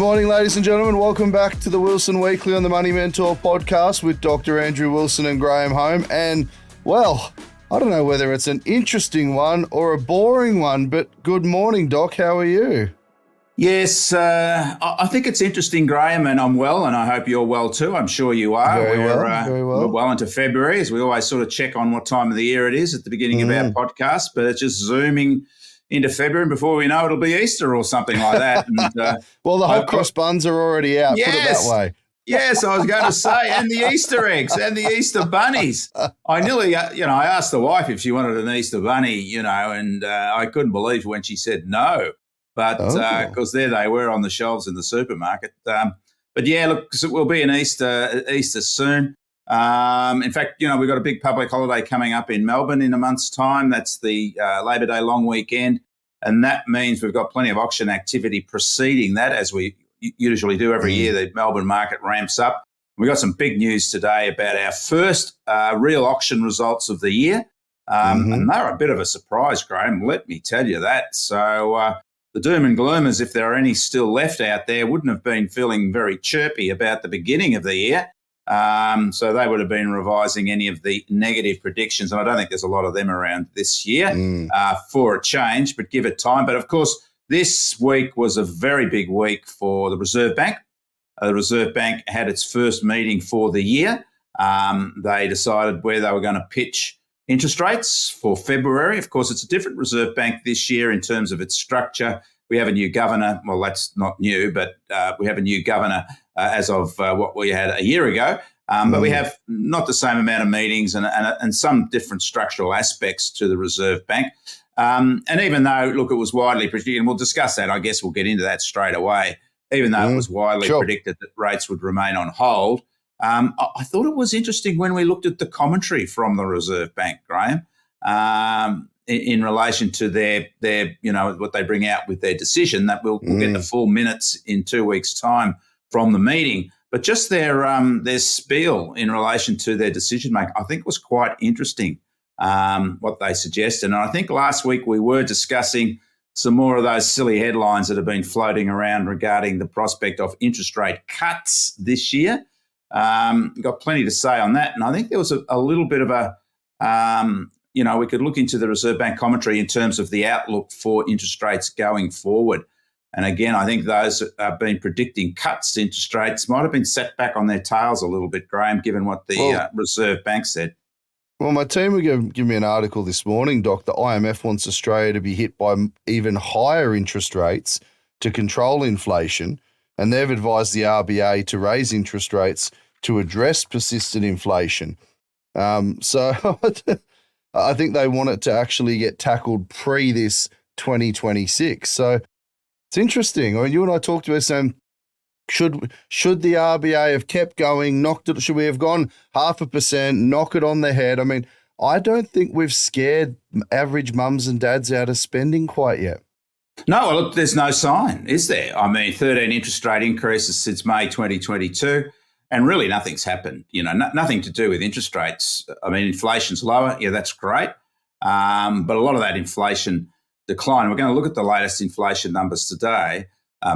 morning, ladies and gentlemen. Welcome back to the Wilson Weekly on the Money Mentor podcast with Dr. Andrew Wilson and Graham Home. And, well, I don't know whether it's an interesting one or a boring one, but good morning, Doc. How are you? Yes, I think it's interesting, Graham, and I'm well, and I hope you're well too. I'm sure you are. Very well. We're well into February, as we always sort of check on what time of the year it is at the beginning of our podcast, but it's just zooming into February, and before we know it, it'll be Easter or something like that. And, well, the hot cross buns are already out, put it that way. Yes, I was going to say, and the Easter eggs and the Easter bunnies. I nearly, I asked the wife if she wanted an Easter bunny, and I couldn't believe when she said no. But because there they were on the shelves in the supermarket. But yeah, look, so we'll be in Easter soon. In fact, we've got a big public holiday coming up in Melbourne in a month's time. That's the Labor Day long weekend. And that means we've got plenty of auction activity preceding that, as we usually do every year. The Melbourne market ramps up. We've got some big news today about our first real auction results of the year. And they're a bit of a surprise, Graham, let me tell you that. So the doom and gloomers, if there are any still left out there, wouldn't have been feeling very chirpy about the beginning of the year. So they would have been revising any of the negative predictions. And I don't think there's a lot of them around this year for a change, but give it time. But of course, this week was a very big week for the Reserve Bank. The Reserve Bank had its first meeting for the year. They decided where they were going to pitch interest rates for February. Of course, it's a different Reserve Bank this year in terms of its structure. We have a new governor. Well, that's not new, but we have a new governor as of what we had a year ago. But we have not the same amount of meetings and some different structural aspects to the Reserve Bank. And even though, look, it was widely predicted, and we'll discuss that, I guess we'll get into that straight away, even though it was widely predicted that rates would remain on hold, I thought it was interesting when we looked at the commentary from the Reserve Bank, Graham, in relation to their what they bring out with their decision, that we'll get the full minutes in 2 weeks' time from the meeting. But just their spiel in relation to their decision making, I think was quite interesting, what they suggested. And I think last week we were discussing some more of those silly headlines that have been floating around regarding the prospect of interest rate cuts this year. Got plenty to say on that. And I think there was a little bit of a, we could look into the Reserve Bank commentary in terms of the outlook for interest rates going forward. And again, I think those that have been predicting cuts to interest rates might have been set back on their tails a little bit, Graham, given what the Reserve Bank said. Well, my team will give me an article this morning, Doc. The IMF wants Australia to be hit by even higher interest rates to control inflation. And they've advised the RBA to raise interest rates to address persistent inflation. So I think they want it to actually get tackled pre this 2026. So it's interesting. I mean, you and I talked about saying, should the RBA have kept going, should we have gone 0.5%, knock it on the head? I mean, I don't think we've scared average mums and dads out of spending quite yet. No, well, look, there's no sign, is there? I mean, 13 interest rate increases since May 2022, and really nothing's happened. Nothing to do with interest rates. I mean, inflation's lower. Yeah, that's great. But a lot of that inflation decline, we're going to look at the latest inflation numbers today,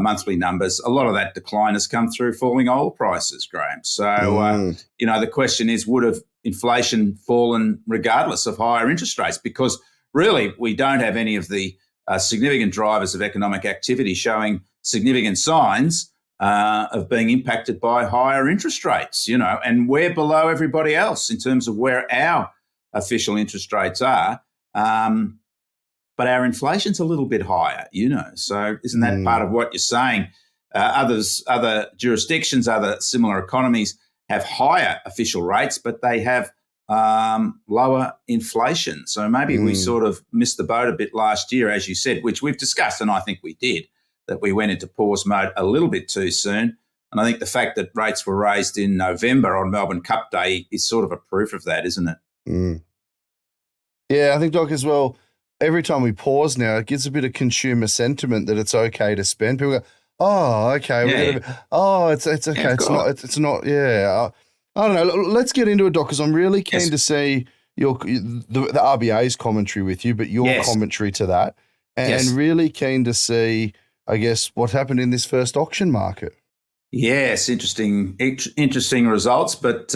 monthly numbers. A lot of that decline has come through falling oil prices, Graham. So, the question is, would have inflation fallen regardless of higher interest rates? Because really, we don't have any of the significant drivers of economic activity showing significant signs of being impacted by higher interest rates, and we're below everybody else in terms of where our official interest rates are. But our inflation's a little bit higher, so isn't that part of what you're saying? Other jurisdictions, other similar economies have higher official rates, but they have lower inflation. So maybe we sort of missed the boat a bit last year, as you said, which we've discussed, and I think we did, that we went into pause mode a little bit too soon. And I think the fact that rates were raised in November on Melbourne Cup Day is sort of a proof of that, isn't it? Yeah, I think, Doc, as well, every time we pause now, it gives a bit of consumer sentiment that it's okay to spend. People go, oh, okay. Yeah. It's okay. Yeah, it's not. Yeah. I don't know. Let's get into it, Doc, because I'm really keen to see the RBA's commentary with you, but your commentary to that, and really keen to see I guess, what happened in this first auction market. Yes, interesting results. But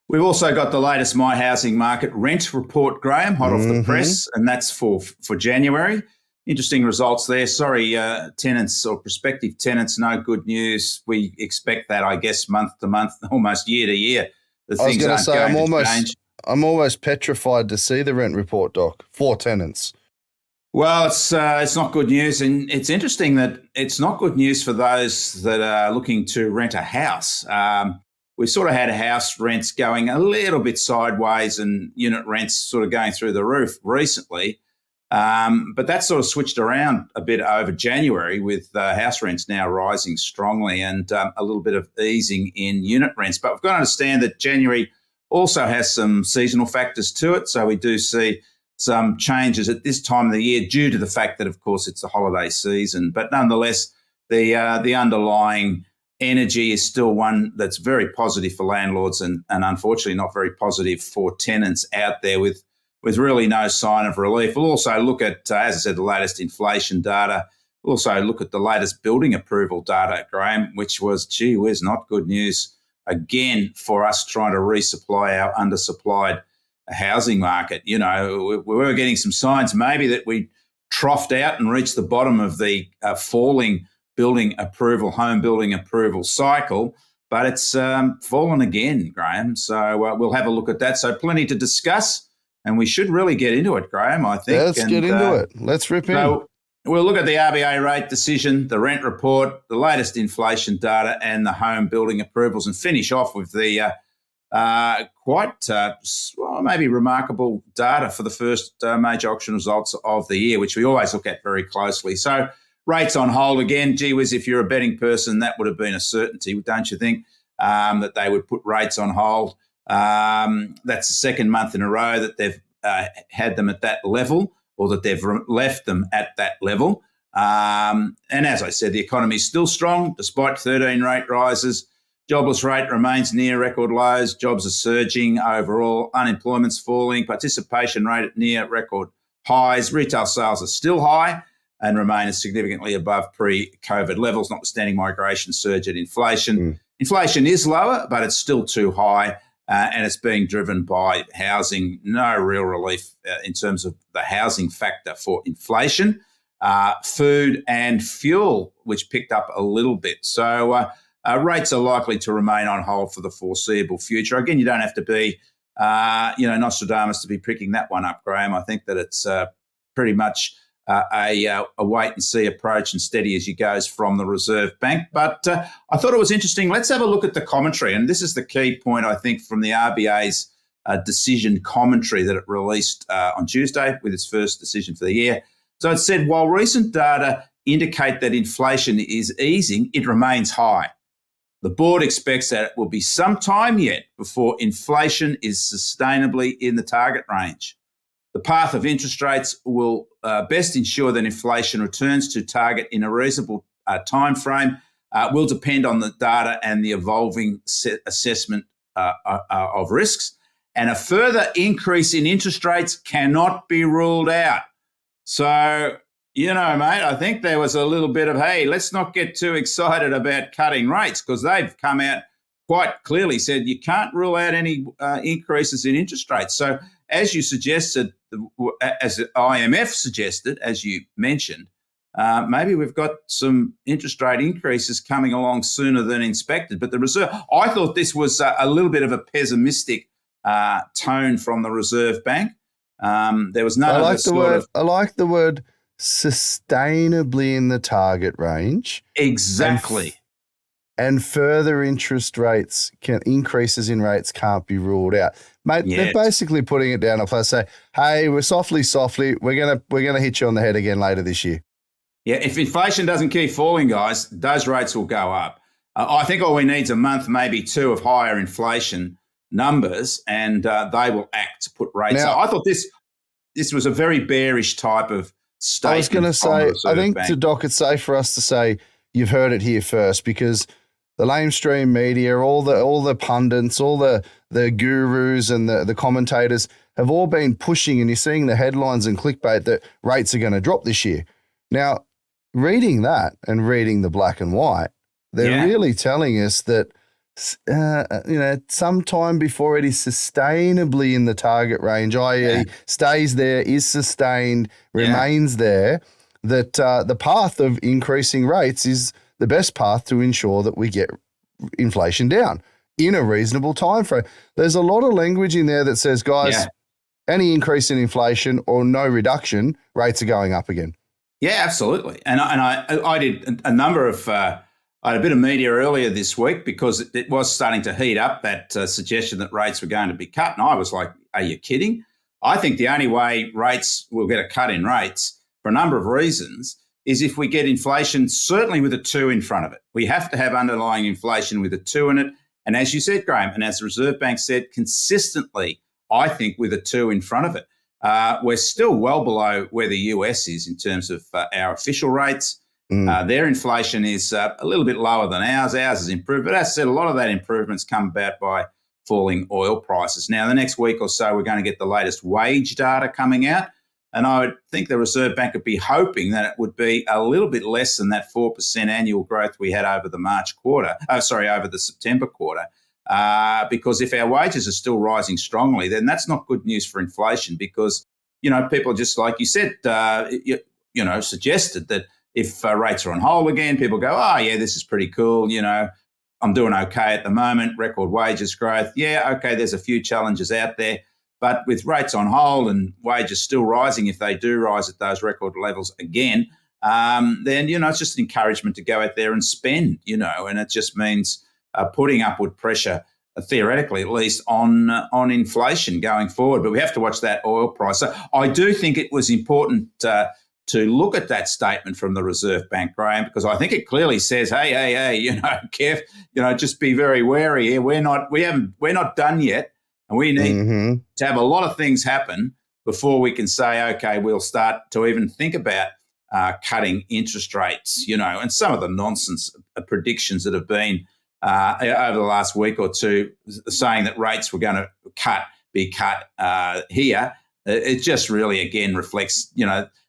we've also got the latest My Housing Market rent report, Graham, hot off the press, and that's for January. Interesting results there. Sorry, tenants or prospective tenants, no good news. We expect that, I guess, month to month, almost year to year. I was going to say, I'm almost petrified to see the rent report, Doc, for tenants. Well, it's not good news, and it's interesting that it's not good news for those that are looking to rent a house. We sort of had house rents going a little bit sideways and unit rents sort of going through the roof recently, but that sort of switched around a bit over January with house rents now rising strongly and a little bit of easing in unit rents. But we've got to understand that January also has some seasonal factors to it, so we do see some changes at this time of the year due to the fact that, of course, it's the holiday season. But nonetheless, the underlying energy is still one that's very positive for landlords and unfortunately not very positive for tenants out there with really no sign of relief. We'll also look at, as I said, the latest inflation data. We'll also look at the latest building approval data, Graham, which was, gee whiz, not good news again for us trying to resupply our undersupplied housing market. You know, we were getting some signs maybe that we troughed out and reached the bottom of the falling home building approval cycle, but it's fallen again, Graham. So we'll have a look at that. So plenty to discuss, and we should really get into it, Graham, I think. Let's get into it. Let's rip in. So we'll look at the RBA rate decision, the rent report, the latest inflation data, and the home building approvals, and finish off with the maybe remarkable data for the first major auction results of the year, which we always look at very closely. So rates on hold again. Gee whiz, if you're a betting person, that would have been a certainty, don't you think, that they would put rates on hold. That's the second month in a row that they've had them at that level, or that they've left them at that level. And as I said, the economy is still strong despite 13 rate rises. Jobless rate remains near record lows. Jobs are surging overall. Unemployment's falling. Participation rate at near record highs. Retail sales are still high and remain significantly above pre-COVID levels, notwithstanding migration surge and inflation. Inflation is lower, but it's still too high, and it's being driven by housing. No real relief in terms of the housing factor for inflation. Food and fuel, which picked up a little bit. So rates are likely to remain on hold for the foreseeable future. Again, you don't have to be, Nostradamus to be picking that one up, Graham. I think that it's pretty much a wait-and-see approach and steady as you goes from the Reserve Bank. But I thought it was interesting. Let's have a look at the commentary. And this is the key point, I think, from the RBA's decision commentary that it released on Tuesday with its first decision for the year. So it said, while recent data indicate that inflation is easing, it remains high. The board expects that it will be some time yet before inflation is sustainably in the target range. The path of interest rates will best ensure that inflation returns to target in a reasonable time frame. Will depend on the data and the evolving assessment of risks. And a further increase in interest rates cannot be ruled out. So, you know, mate, I think there was a little bit of, hey, let's not get too excited about cutting rates, because they've come out quite clearly said you can't rule out any increases in interest rates. So as you suggested, as the IMF suggested, as you mentioned, maybe we've got some interest rate increases coming along sooner than expected. But the Reserve, I thought this was a little bit of a pessimistic tone from the Reserve Bank. There was none of the sort of... I like the word sustainably in the target range. Exactly. And further increases in rates can't be ruled out. Mate, they're basically putting it down a place, say, hey, we're softly, we're gonna hit you on the head again later this year. Yeah, if inflation doesn't keep falling, guys, those rates will go up. I think all we need is a month, maybe two, of higher inflation numbers, and they will act to put rates up. I thought this was a very bearish type of statement. I was going to say, I think Bank. To Doc, it's safe for us to say you've heard it here first, because the lamestream media, all the pundits, all the gurus and the commentators have all been pushing, and you're seeing the headlines and clickbait that rates are going to drop this year. Now, reading that and reading the black and white, they're really telling us that, sometime before it is sustainably in the target range, i.e. stays there, is sustained, remains there, that the path of increasing rates is the best path to ensure that we get inflation down in a reasonable time frame. There's a lot of language in there that says, guys, any increase in inflation or no reduction, rates are going up again. Yeah, absolutely. And I did a number of I had a bit of media earlier this week because it was starting to heat up, that suggestion that rates were going to be cut. And I was like, are you kidding? I think the only way rates will get a cut in rates for a number of reasons is if we get inflation, certainly with a 2 in front of it. We have to have underlying inflation with a 2 in it. And as you said, Graham, and as the Reserve Bank said, consistently, I think with a 2 in front of it. We're still well below where the US is in terms of our official rates. Their inflation is a little bit lower than ours. Ours has improved. But as I said, a lot of that improvement's come about by falling oil prices. Now, the next week or so, we're going to get the latest wage data coming out. And I would think the Reserve Bank would be hoping that it would be a little bit less than that 4% annual growth we had over the over the September quarter. Because if our wages are still rising strongly, then that's not good news for inflation because, people just like you said, suggested that if rates are on hold again, people go, oh, yeah, this is pretty cool. I'm doing okay at the moment, record wages growth. Yeah, okay, there's a few challenges out there. But with rates on hold and wages still rising, if they do rise at those record levels again, then, it's just an encouragement to go out there and spend, and it just means putting upward pressure, theoretically at least, on inflation going forward. But we have to watch that oil price. So I do think it was important to look at that statement from the Reserve Bank, Graham, because I think it clearly says, hey, Kev, just be very wary here. We're not done yet. And we need to have a lot of things happen before we can say, okay, we'll start to even think about cutting interest rates, and some of the nonsense predictions that have been over the last week or two saying that rates were going to be cut here. It just really, again, reflects,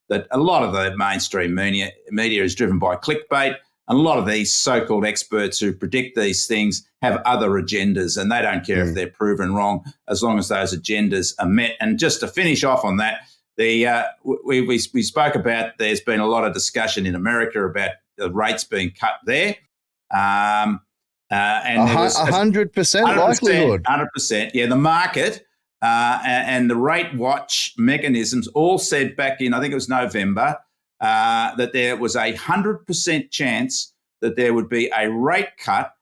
that a lot of the mainstream media is driven by clickbait. And a lot of these so-called experts who predict these things have other agendas, and they don't care if they're proven wrong as long as those agendas are met. And just to finish off on that, we spoke about there's been a lot of discussion in America about the rates being cut there. And 100% likelihood. 100%. Yeah, the market and the rate watch mechanisms all said back in, I think it was November, that there was 100% chance that there would be a rate cut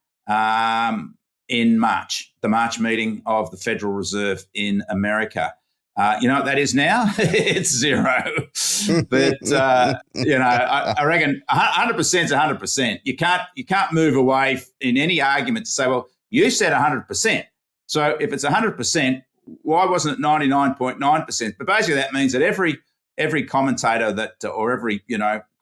in March, the March meeting of the Federal Reserve in America. You know what that is now? It's zero. But I reckon 100% is 100%. You can't move away in any argument to say, well, you said 100%. So if it's 100%, why wasn't it 99.9%? But basically that means that every commentator that, or every,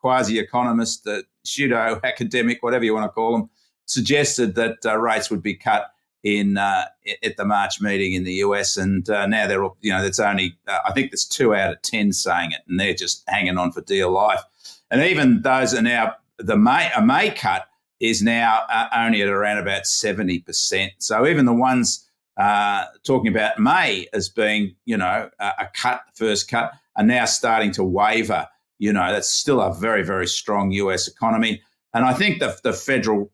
quasi-economist, pseudo academic, whatever you want to call them, suggested that rates would be cut at the March meeting in the US, and now they're all, it's only I think there's 2 out of 10 saying it, and they're just hanging on for dear life. And even those are now a May cut is now only at around about 70%. So even the ones talking about May as being a cut, the first cut, are now starting to waver. That's still a very, very strong US economy, and I think the federal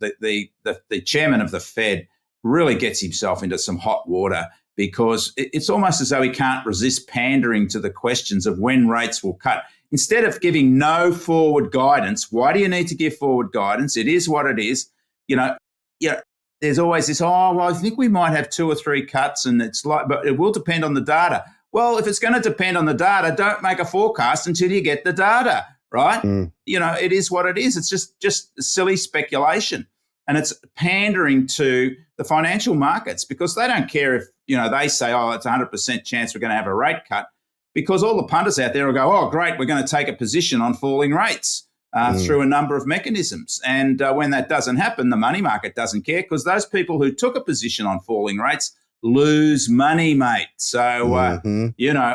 the chairman of the Fed really gets himself into some hot water, because it's almost as though he can't resist pandering to the questions of when rates will cut. Instead of giving no forward guidance, why do you need to give forward guidance? It is what it is. There's always this, I think we might have 2 or 3 cuts, and but it will depend on the data. Well, if it's going to depend on the data, don't make a forecast until you get the data, right? It is what it is. It's just silly speculation. And it's pandering to the financial markets, because they don't care if, they say, it's a 100% chance we're going to have a rate cut, because all the punters out there will go, oh, great, we're going to take a position on falling rates through a number of mechanisms. And when that doesn't happen, the money market doesn't care, because those people who took a position on falling rates lose money, mate. So, Mhm.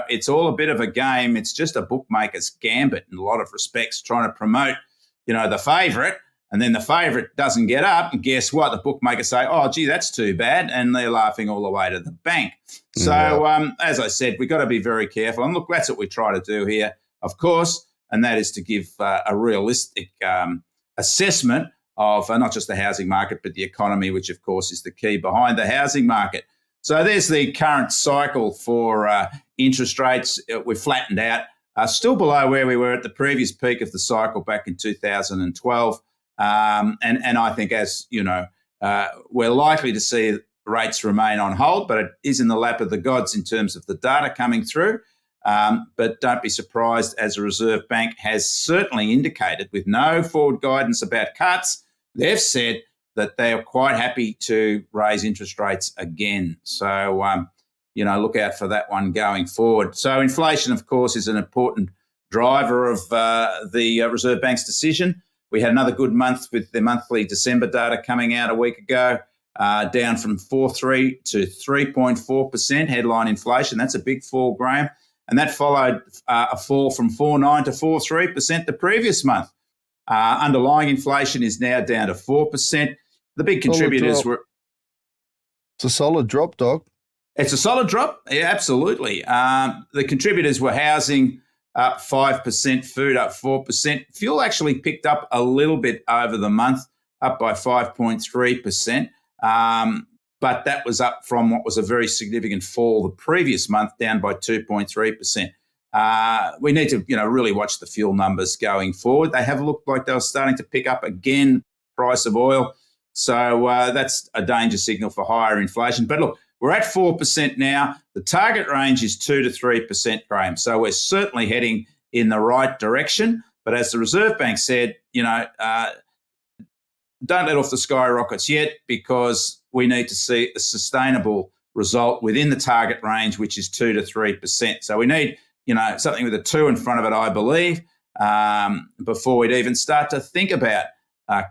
it's all a bit of a game. It's just a bookmaker's gambit in a lot of respects, trying to promote, the favourite. And then the favourite doesn't get up. And guess what? The bookmakers say, oh, gee, that's too bad. And they're laughing all the way to the bank. So, as I said, we've got to be very careful. And look, that's what we try to do here, of course. And that is to give a realistic assessment of not just the housing market, but the economy, which, of course, is the key behind the housing market. So there's the current cycle for interest rates. We've flattened out, still below where we were at the previous peak of the cycle back in 2012. And I think, as you know, we're likely to see rates remain on hold, but it is in the lap of the gods in terms of the data coming through. But don't be surprised, as the Reserve Bank has certainly indicated, with no forward guidance about cuts, they've said that they are quite happy to raise interest rates again. So, look out for that one going forward. So inflation, of course, is an important driver of the Reserve Bank's decision. We had another good month with the monthly December data coming out a week ago, down from 4.3 to 3.4% headline inflation. That's a big fall, Graham. And that followed a fall from 4.9 to 4.3% the previous month. Underlying inflation is now down to 4%. The big contributors were... It's a solid drop, Doc. It's a solid drop. Yeah, absolutely. The contributors were housing up 5%, food up 4%. Fuel actually picked up a little bit over the month, up by 5.3%. But that was up from what was a very significant fall the previous month, down by 2.3%. We need to, really watch the fuel numbers going forward. They have looked like they were starting to pick up again, price of oil. So that's a danger signal for higher inflation. But look, we're at 4% now. The target range is 2 to 3%, Graham. So we're certainly heading in the right direction. But as the Reserve Bank said, don't let off the skyrockets yet, because we need to see a sustainable result within the target range, which is 2 to 3%. So we need, something with a 2 in front of it, I believe, before we'd even start to think about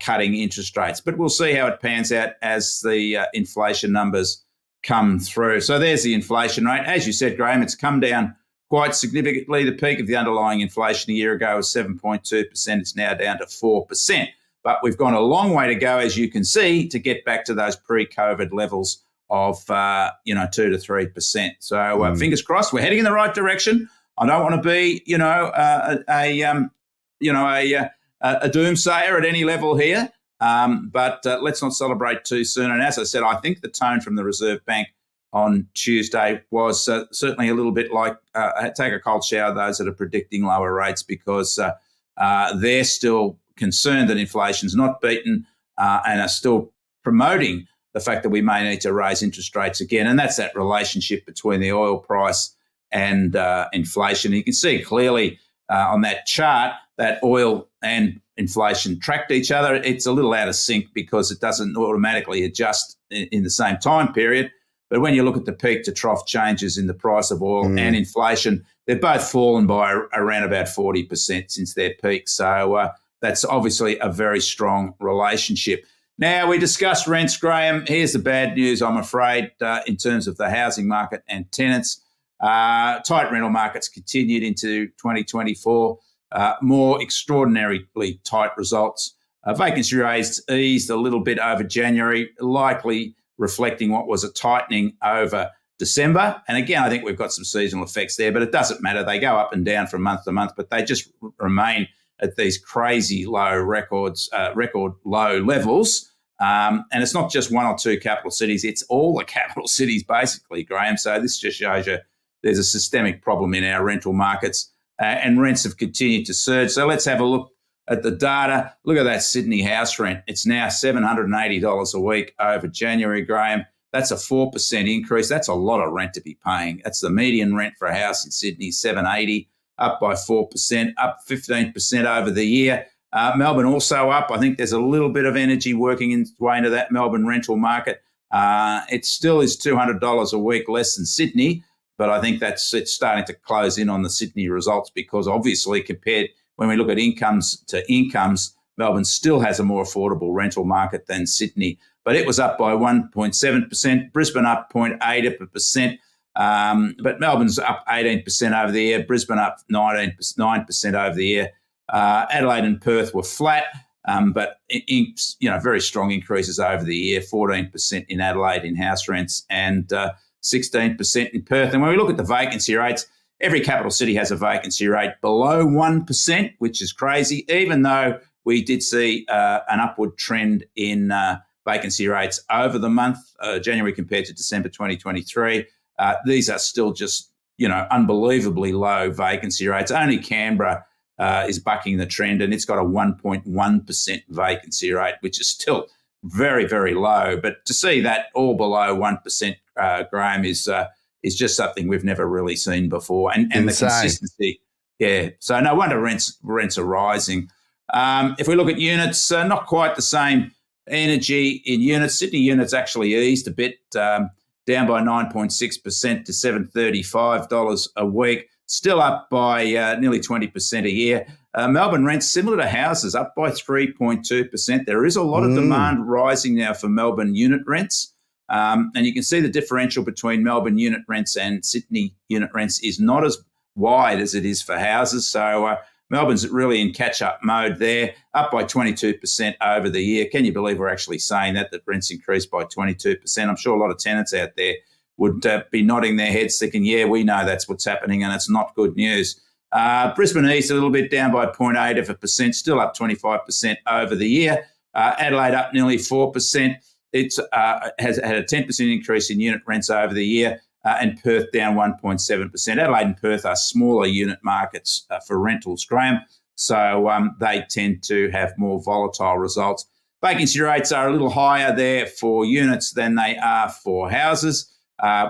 cutting interest rates. But we'll see how it pans out as the inflation numbers come through. So there's the inflation rate. As you said, Graham, it's come down quite significantly. The peak of the underlying inflation a year ago was 7.2%. It's now down to 4%. But we've gone a long way to go, as you can see, to get back to those pre-COVID levels of 2 to 3%. So fingers crossed, we're heading in the right direction. I don't want to be, a doomsayer at any level here, but let's not celebrate too soon. And as I said, I think the tone from the Reserve Bank on Tuesday was certainly a little bit like take a cold shower, those that are predicting lower rates, because they're still concerned that inflation's not beaten and are still promoting the fact that we may need to raise interest rates again. And that's that relationship between the oil price and inflation. You can see clearly on that chart that oil and inflation tracked each other. It's a little out of sync because it doesn't automatically adjust in the same time period. But when you look at the peak to trough changes in the price of oil and inflation, they've both fallen by around about 40% since their peak. So that's obviously a very strong relationship. Now, we discussed rents, Graham. Here's the bad news, I'm afraid, in terms of the housing market and tenants. Tight rental markets continued into 2024. More extraordinarily tight results. Vacancy rates eased a little bit over January, likely reflecting what was a tightening over December. And again, I think we've got some seasonal effects there, but it doesn't matter. They go up and down from month to month, but they just remain at these crazy low record low levels. And it's not just one or two capital cities, it's all the capital cities basically, Graham. So this just shows you there's a systemic problem in our rental markets, and rents have continued to surge. So let's have a look at the data. Look at that Sydney house rent. It's now $780 a week over January, Graham. That's a 4% increase. That's a lot of rent to be paying. That's the median rent for a house in Sydney, $780, up by 4%, up 15% over the year. Melbourne also up. I think there's a little bit of energy working its way into that Melbourne rental market. It still is $200 a week less than Sydney, but I think it's starting to close in on the Sydney results, because obviously compared, when we look at incomes to incomes, Melbourne still has a more affordable rental market than Sydney. but it was up by 1.7%. Brisbane up 0.8%. But Melbourne's up 18% over the year. Brisbane up 9% over the year. Adelaide and Perth were flat, but very strong increases over the year. 14% in Adelaide in house rents and 16% in Perth. And when we look at the vacancy rates, every capital city has a vacancy rate below 1%, which is crazy, even though we did see an upward trend in vacancy rates over the month, January compared to December 2023. These are still just, unbelievably low vacancy rates. Only Canberra is bucking the trend, and it's got a 1.1% vacancy rate, which is still very, very low. But to see that all below 1%, Graham, is just something we've never really seen before. And the consistency, yeah. So no wonder rents are rising. If we look at units, not quite the same energy in units. Sydney units actually eased a bit, down by 9.6% to $735 a week, still up by nearly 20% a year. Melbourne rents, similar to houses, up by 3.2%. There is a lot of demand rising now for Melbourne unit rents. And you can see the differential between Melbourne unit rents and Sydney unit rents is not as wide as it is for houses. So Melbourne's really in catch-up mode there, up by 22% over the year. Can you believe we're actually saying that rents increased by 22%? I'm sure a lot of tenants out there would be nodding their heads thinking, yeah, we know that's what's happening and it's not good news. Brisbane East a little bit down by 0.8%, still up 25% over the year. Adelaide up nearly 4%. It has had a 10% increase in unit rents over the year, and Perth down 1.7%. Adelaide and Perth are smaller unit markets for rentals, Graham, so they tend to have more volatile results. Vacancy rates are a little higher there for units than they are for houses,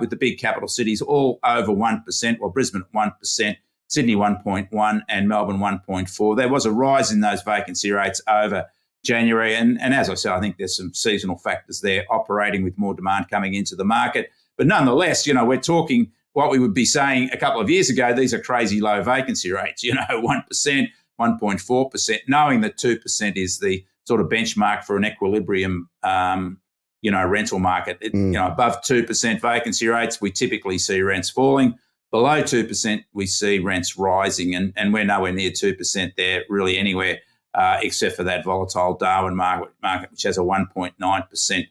with the big capital cities all over 1%, well, Brisbane at 1%, Sydney 1.1% and Melbourne 1.4%. There was a rise in those vacancy rates over January. And as I said, I think there's some seasonal factors there operating with more demand coming into the market. But nonetheless, we're talking what we would be saying a couple of years ago, these are crazy low vacancy rates, 1%, 1.4%, knowing that 2% is the sort of benchmark for an equilibrium, rental market. Above 2% vacancy rates, we typically see rents falling. Below 2%, we see rents rising. And we're nowhere near 2% there really anywhere, except for that volatile Darwin market, which has a 1.9%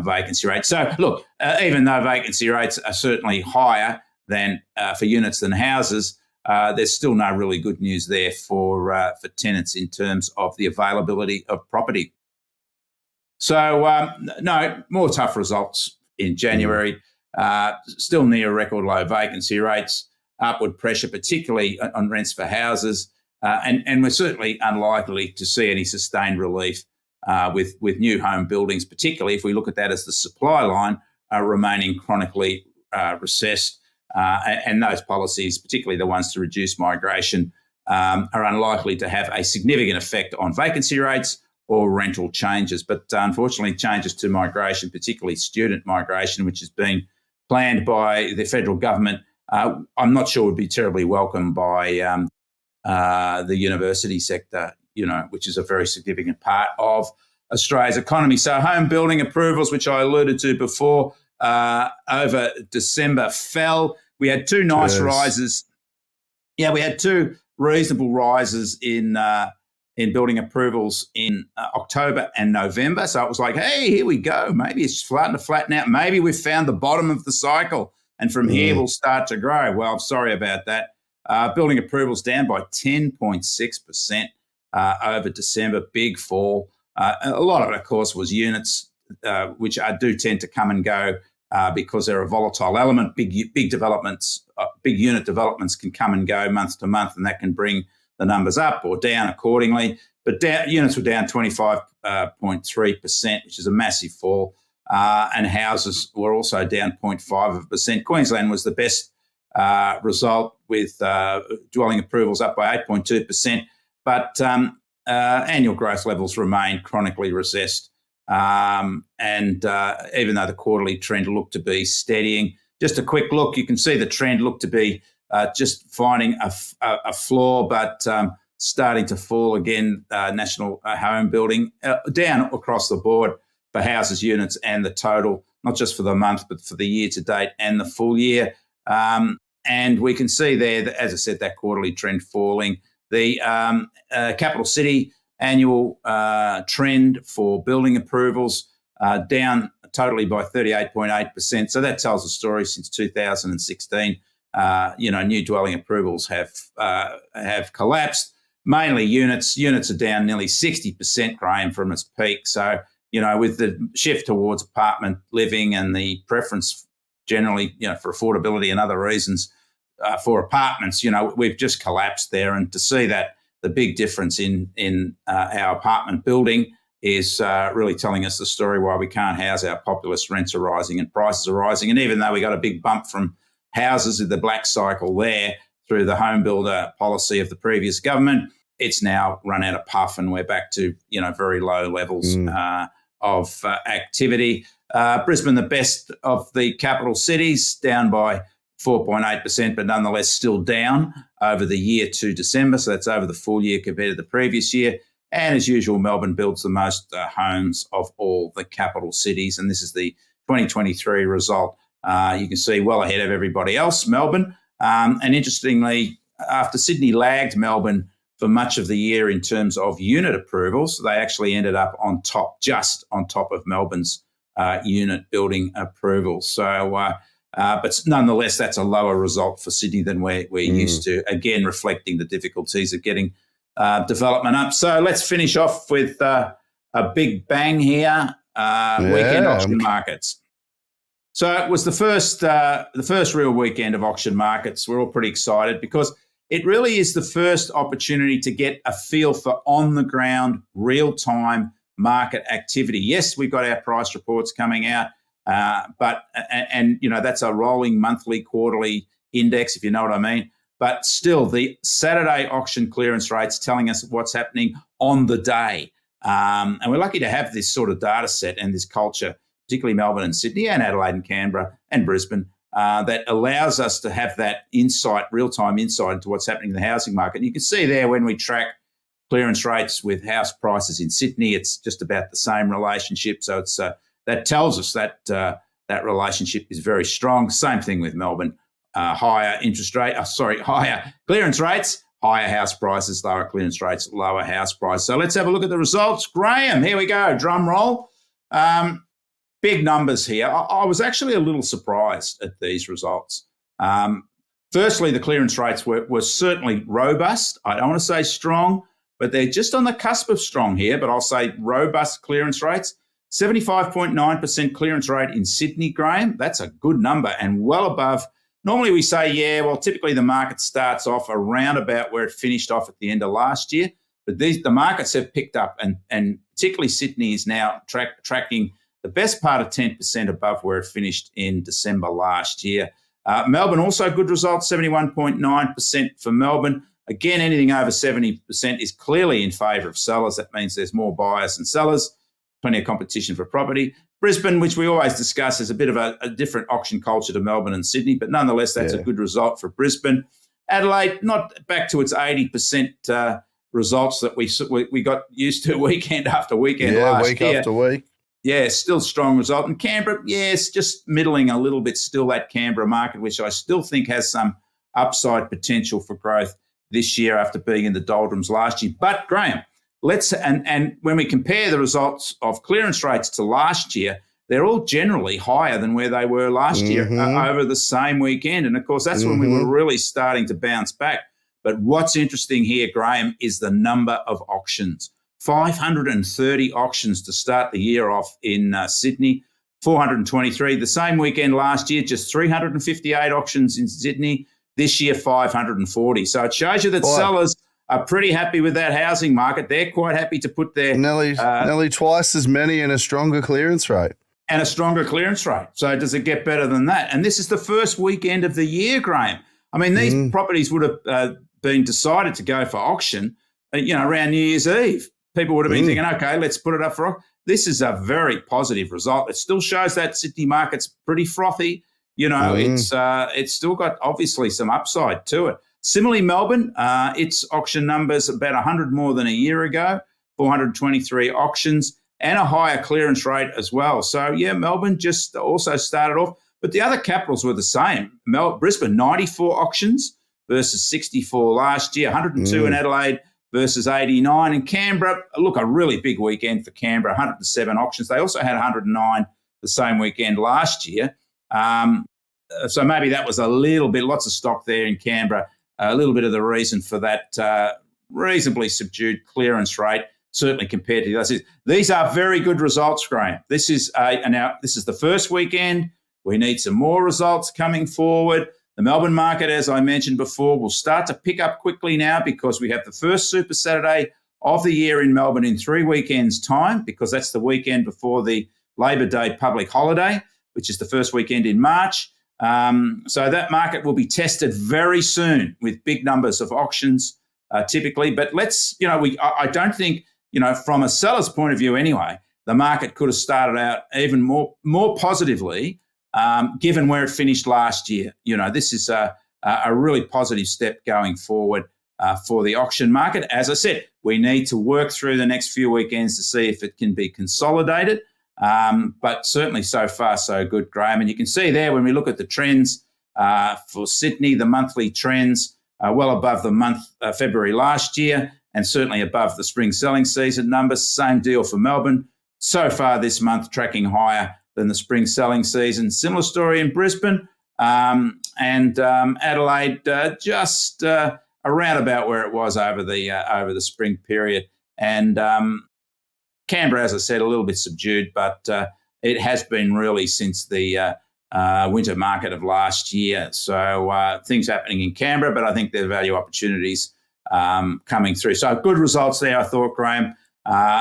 vacancy rate. So, look, even though vacancy rates are certainly higher than for units than houses, there's still no really good news there for tenants in terms of the availability of property. So, no, more tough results in January. Still near record low vacancy rates, upward pressure, particularly on rents for houses. And we're certainly unlikely to see any sustained relief with new home buildings, particularly if we look at that as the supply line remaining chronically recessed. And those policies, particularly the ones to reduce migration, are unlikely to have a significant effect on vacancy rates or rental changes. But unfortunately, changes to migration, particularly student migration, which has been planned by the federal government, I'm not sure would be terribly welcome by the university sector, which is a very significant part of Australia's economy. So home building approvals, which I alluded to before, over December fell. We had two nice rises. Yeah, we had two reasonable rises in building approvals in October and November. So it was like, hey, here we go. Maybe it's starting to flatten out. Maybe we've found the bottom of the cycle, and from here we'll start to grow. Well, I'm sorry about that. Building approvals down by 10.6% over December, big fall. A lot of it, of course, was units, which do tend to come and go because they're a volatile element. Big developments, big unit developments can come and go month to month, and that can bring the numbers up or down accordingly. But units were down 25.3%, which is a massive fall, and houses were also down 0.5%. Queensland was the best result with dwelling approvals up by 8.2%, but annual growth levels remain chronically recessed. And even though the quarterly trend looked to be steadying, just a quick look, you can see the trend looked to be just finding a floor, but starting to fall again. National home building down across the board. for houses, units, and the total, not just for the month, but for the year to date and the full year. And we can see there, that, as I said, that quarterly trend falling. The capital city annual trend for building approvals down totally by 38.8%. So that tells a story since 2016. New dwelling approvals have collapsed. Mainly units. Units are down nearly 60%, Graham, from its peak. So, with the shift towards apartment living and the preference generally, for affordability and other reasons for apartments, we've just collapsed there. And to see that the big difference in our apartment building is really telling us the story why we can't house our populace. Rents are rising and prices are rising. And even though we got a big bump from houses in the black cycle there through the home builder policy of the previous government, it's now run out of puff and we're back to, very low levels of activity. Brisbane, the best of the capital cities, down by 4.8%, but nonetheless still down over the year to December. So that's over the full year compared to the previous year. And as usual, Melbourne builds the most homes of all the capital cities. And this is the 2023 result. You can see well ahead of everybody else, Melbourne. And interestingly, after Sydney lagged Melbourne for much of the year in terms of unit approvals, they actually ended up on top, just on top of Melbourne's unit building approvals. So, but nonetheless, that's a lower result for Sydney than we're used to, again, reflecting the difficulties of getting development up. So let's finish off with a big bang here, weekend auction markets. So it was the first real weekend of auction markets. We're all pretty excited because it really is the first opportunity to get a feel for on-the-ground, real-time market activity. Yes, we've got our price reports coming out, but that's a rolling monthly, quarterly index, if you know what I mean. But still, the Saturday auction clearance rates telling us what's happening on the day. And we're lucky to have this sort of data set and this culture, particularly Melbourne and Sydney and Adelaide and Canberra and Brisbane, that allows us to have that insight, real-time insight into what's happening in the housing market. And you can see there when we track clearance rates with house prices in Sydney, it's just about the same relationship. So it's that tells us that that relationship is very strong. Same thing with Melbourne. Higher clearance rates, higher house prices, lower clearance rates, lower house prices. So let's have a look at the results. Graham, here we go. Drum roll. Big numbers here. I was actually a little surprised at these results. Firstly, the clearance rates were certainly robust. I don't want to say strong, but they're just on the cusp of strong here, but I'll say robust clearance rates. 75.9% clearance rate in Sydney, Graham. That's a good number and well above. Normally we say, typically the market starts off around about where it finished off at the end of last year, but the markets have picked up and particularly Sydney is now tracking the best part of 10% above where it finished in December last year. Melbourne also good results, 71.9% for Melbourne. Again, anything over 70% is clearly in favour of sellers. That means there's more buyers than sellers, plenty of competition for property. Brisbane, which we always discuss, is a bit of a different auction culture to Melbourne and Sydney, but nonetheless, that's a good result for Brisbane. Adelaide, not back to its 80% results that we got used to weekend after weekend last week year. After week. Yeah, still strong result. And Canberra, it's just middling a little bit still, that Canberra market, which I still think has some upside potential for growth this year after being in the doldrums last year. But Graham, and when we compare the results of clearance rates to last year, they're all generally higher than where they were last year over the same weekend. And of course, that's when we were really starting to bounce back. But what's interesting here, Graham, is the number of auctions. 530 auctions to start the year off in Sydney, 423. The same weekend last year, just 358 auctions in Sydney. This year, 540. So it shows you that sellers are pretty happy with that housing market. They're quite happy to put their nearly twice as many and a stronger clearance rate. And a stronger clearance rate. So does it get better than that? And this is the first weekend of the year, Graham. I mean, these properties would have been decided to go for auction, around New Year's Eve. People would have been thinking, okay, let's put it up for auction. This is a very positive result. It still shows that Sydney market's pretty frothy. It's still got obviously some upside to it. Similarly, Melbourne, its auction numbers about 100 more than a year ago, 423 auctions. and a higher clearance rate as well. So, yeah, Melbourne just also started off. But the other capitals were the same. Brisbane, 94 auctions versus 64 last year, 102 in Adelaide versus 89. And Canberra, look, a really big weekend for Canberra, 107 auctions. They also had 109 the same weekend last year. So maybe that was a little bit, lots of stock there in Canberra, a little bit of the reason for that reasonably subdued clearance rate, certainly compared to the others. These are very good results, Graham. This is the first weekend. We need some more results coming forward. The Melbourne market, as I mentioned before, will start to pick up quickly now because we have the first Super Saturday of the year in Melbourne in 3 weekends' time, because that's the weekend before the Labor Day public holiday, which is the first weekend in March. So that market will be tested very soon with big numbers of auctions typically. But I don't think, from a seller's point of view anyway, the market could have started out even more positively given where it finished last year. This is a really positive step going forward for the auction market. As I said, we need to work through the next few weekends to see if it can be consolidated. But certainly so far so good, Graham. And you can see there when we look at the trends for Sydney, the monthly trends well above the month February last year, and certainly above the spring selling season numbers. Same deal for Melbourne. So far this month tracking higher than the spring selling season. Similar story in Brisbane and Adelaide, just around about where it was over the spring period. And Canberra, as I said, a little bit subdued, but it has been really since the winter market of last year. So things happening in Canberra, but I think there are value opportunities coming through. So good results there, I thought, Graham.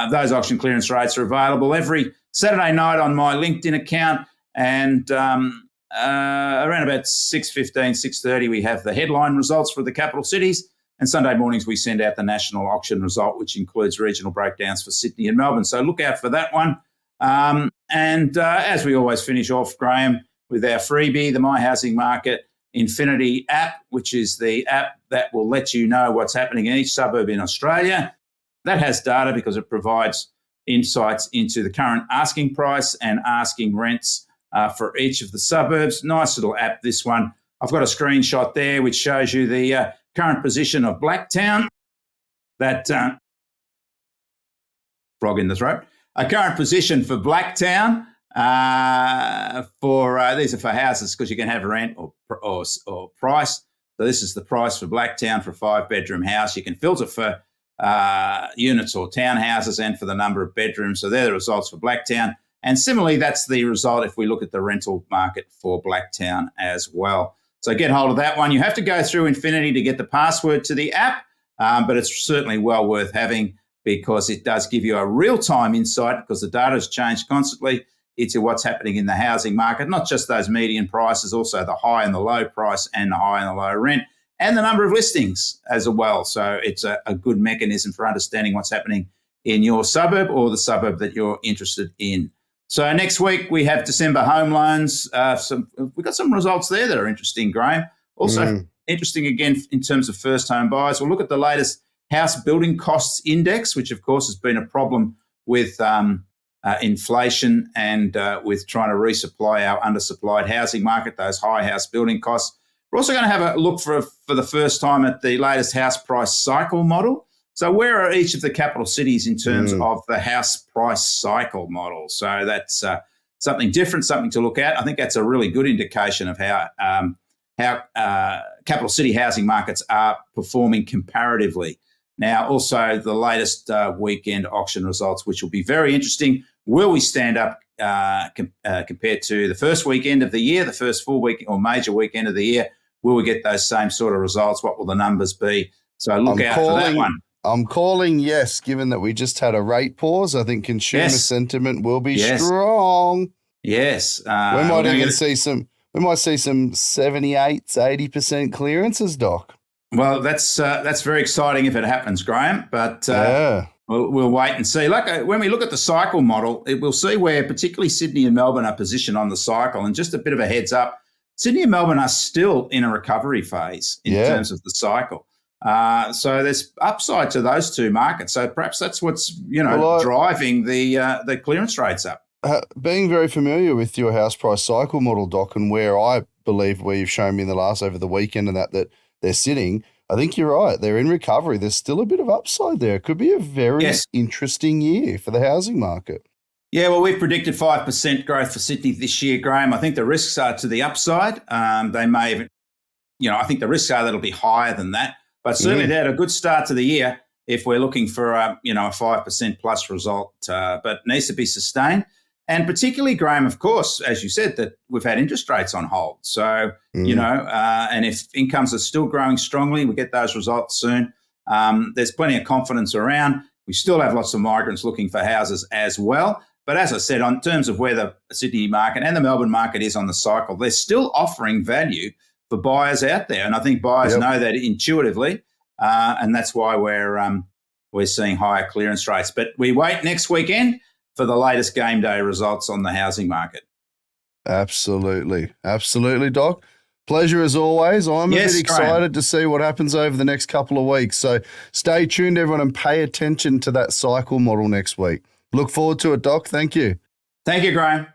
Those auction clearance rates are available every Saturday night on my LinkedIn account, and around about 6:15, 6:30, we have the headline results for the capital cities. And Sunday mornings, we send out the national auction result, which includes regional breakdowns for Sydney and Melbourne. So look out for that one. And as we always finish off, Graham, with our freebie, the My Housing Market Infinity app, which is the app that will let you know what's happening in each suburb in Australia. That has data because it provides insights into the current asking price and asking rents for each of the suburbs. Nice little app, this one. I've got a screenshot there which shows you the current position of Blacktown. That frog in the throat. A current position for Blacktown these are for houses because you can have rent or price. So this is the price for Blacktown for a 5-bedroom house. You can filter for units or townhouses and for the number of bedrooms. So they're the results for Blacktown. And similarly, that's the result if we look at the rental market for Blacktown as well. So get hold of that one. You have to go through Infinity to get the password to the app, but it's certainly well worth having because it does give you a real-time insight because the data has changed constantly into what's happening in the housing market, not just those median prices, also the high and the low price and the high and the low rent, and the number of listings as well. So it's a good mechanism for understanding what's happening in your suburb or the suburb that you're interested in. So next week we have December home loans. We've got some results there that are interesting, Graham. Also interesting again in terms of first home buyers. We'll look at the latest house building costs index, which of course has been a problem with inflation and with trying to resupply our undersupplied housing market, those high house building costs. We're also going to have a look for the first time at the latest house price cycle model. So where are each of the capital cities in terms of the house price cycle model? So that's something different, something to look at. I think that's a really good indication of how capital city housing markets are performing comparatively. Now, also the latest weekend auction results, which will be very interesting. Will we stand up compared to the first weekend of the year, the first full week or major weekend of the year? Will we get those same sort of results? What will the numbers be? So look out for that one. I'm calling yes, given that we just had a rate pause. I think consumer sentiment will be strong. Yes. We might see some 78, 80% clearances, Doc. Well, that's very exciting if it happens, Graham. But we'll wait and see. When we look at the cycle model, we'll see where particularly Sydney and Melbourne are positioned on the cycle. And just a bit of a heads up, Sydney and Melbourne are still in a recovery phase in terms of the cycle. So there's upside to those two markets. So perhaps that's what's driving the clearance rates up. Being very familiar with your house price cycle model, Doc, and where you've shown me in the last over the weekend and that they're sitting, I think you're right. They're in recovery. There's still a bit of upside there. It could be a very interesting year for the housing market. Yeah, well, we've predicted 5% growth for Sydney this year, Graham. I think the risks are to the upside. They may even, I think the risks are that it'll be higher than that. But certainly they had a good start to the year if we're looking for a 5% plus result, but it needs to be sustained. And particularly, Graham, of course, as you said, that we've had interest rates on hold. So, and if incomes are still growing strongly, we get those results soon. There's plenty of confidence around. We still have lots of migrants looking for houses as well. But as I said, in terms of where the Sydney market and the Melbourne market is on the cycle, they're still offering value for buyers out there. And I think buyers know that intuitively. And that's why we're seeing higher clearance rates. But we wait next weekend for the latest game day results on the housing market. Absolutely. Absolutely, Doc. Pleasure as always. I'm a bit excited to see what happens over the next couple of weeks. So stay tuned, everyone, and pay attention to that cycle model next week. Look forward to it, Doc. Thank you. Thank you, Graham.